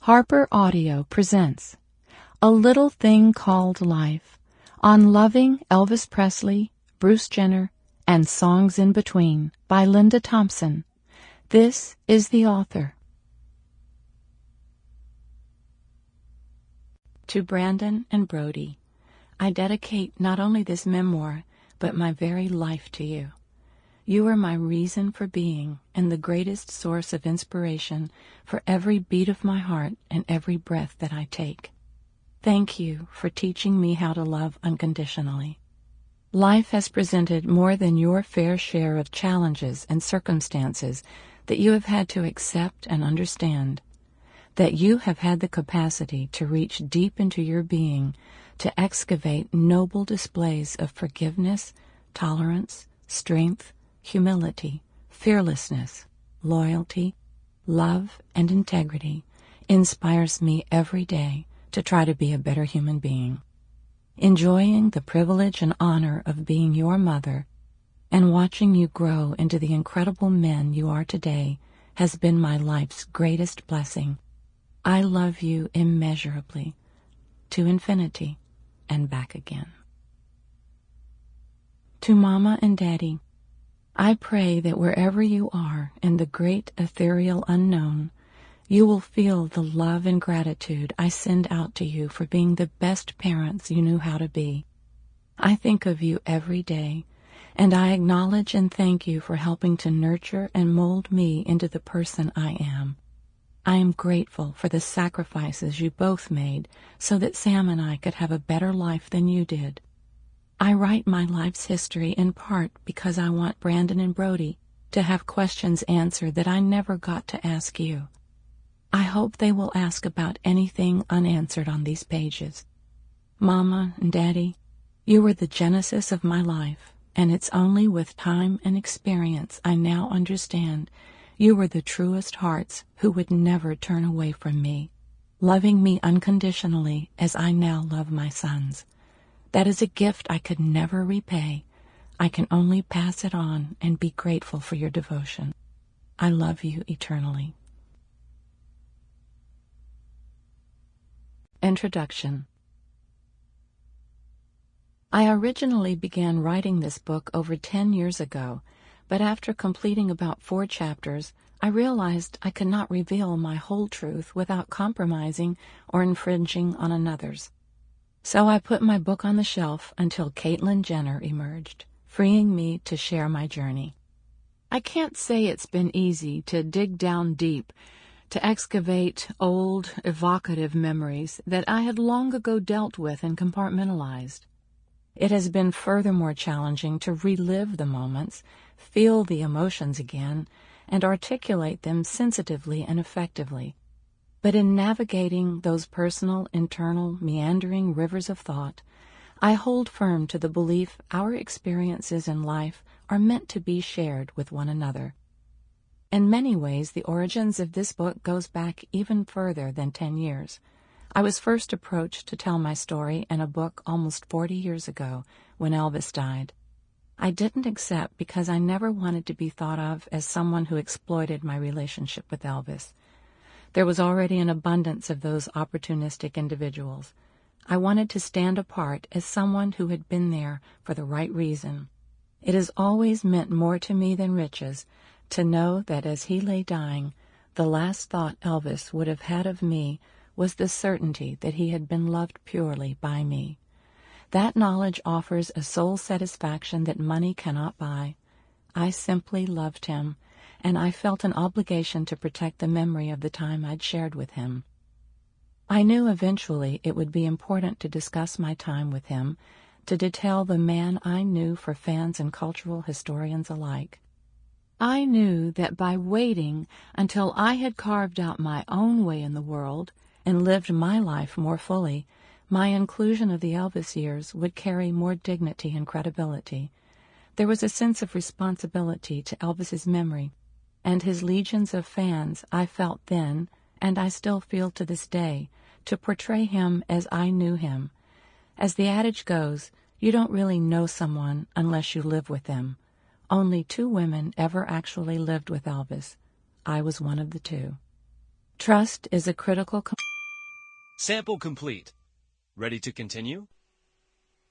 Harper Audio presents A Little Thing Called Life on Loving Elvis Presley, Bruce Jenner, and Songs in Between by Linda Thompson. This is the author. To Brandon and Brody, I dedicate not only this memoir, but my very life to you. You are my reason for being and the greatest source of inspiration for every beat of my heart and every breath that I take. Thank you for teaching me how to love unconditionally. Life has presented more than your fair share of challenges and circumstances that you have had to accept and understand, that you have had the capacity to reach deep into your being to excavate noble displays of forgiveness, tolerance, strength, humility, fearlessness, loyalty, love, and integrity inspires me every day to try to be a better human being. Enjoying the privilege and honor of being your mother and watching you grow into the incredible men you are today has been my life's greatest blessing. I love you immeasurably, to infinity and back again. To Mama and Daddy, I pray that wherever you are in the great ethereal unknown, you will feel the love and gratitude I send out to you for being the best parents you knew how to be. I think of you every day, and I acknowledge and thank you for helping to nurture and mold me into the person I am. I am grateful for the sacrifices you both made so that Sam and I could have a better life than you did. I write my life's history in part because I want Brandon and Brody to have questions answered that I never got to ask you. I hope they will ask about anything unanswered on these pages. Mama and Daddy, you were the genesis of my life, and it's only with time and experience I now understand you were the truest hearts who would never turn away from me, loving me unconditionally as I now love my sons. That is a gift I could never repay. I can only pass it on and be grateful for your devotion. I love you eternally. Introduction. I originally began writing this book over 10 years ago, but after completing about 4 chapters, I realized I could not reveal my whole truth without compromising or infringing on another's. So I put my book on the shelf until Caitlyn Jenner emerged, freeing me to share my journey. I can't say it's been easy to dig down deep, to excavate old, evocative memories that I had long ago dealt with and compartmentalized. It has been furthermore challenging to relive the moments, feel the emotions again, and articulate them sensitively and effectively. But in navigating those personal, internal, meandering rivers of thought, I hold firm to the belief our experiences in life are meant to be shared with one another. In many ways, the origins of this book goes back even further than 10 years. I was first approached to tell my story in a book almost 40 years ago when Elvis died. I didn't accept because I never wanted to be thought of as someone who exploited my relationship with Elvis. There was already an abundance of those opportunistic individuals. I wanted to stand apart as someone who had been there for the right reason. It has always meant more to me than riches to know that as he lay dying, the last thought Elvis would have had of me was the certainty that he had been loved purely by me. That knowledge offers a soul satisfaction that money cannot buy. I simply loved him, and I felt an obligation to protect the memory of the time I'd shared with him. I knew eventually it would be important to discuss my time with him, to detail the man I knew for fans and cultural historians alike. I knew that by waiting until I had carved out my own way in the world and lived my life more fully, my inclusion of the Elvis years would carry more dignity and credibility. There was a sense of responsibility to Elvis's memory, and his legions of fans I felt then, and I still feel to this day, to portray him as I knew him. As the adage goes, you don't really know someone unless you live with them. Only 2 women ever actually lived with Elvis. I was one of the 2. Trust is a critical Sample complete. Ready to continue?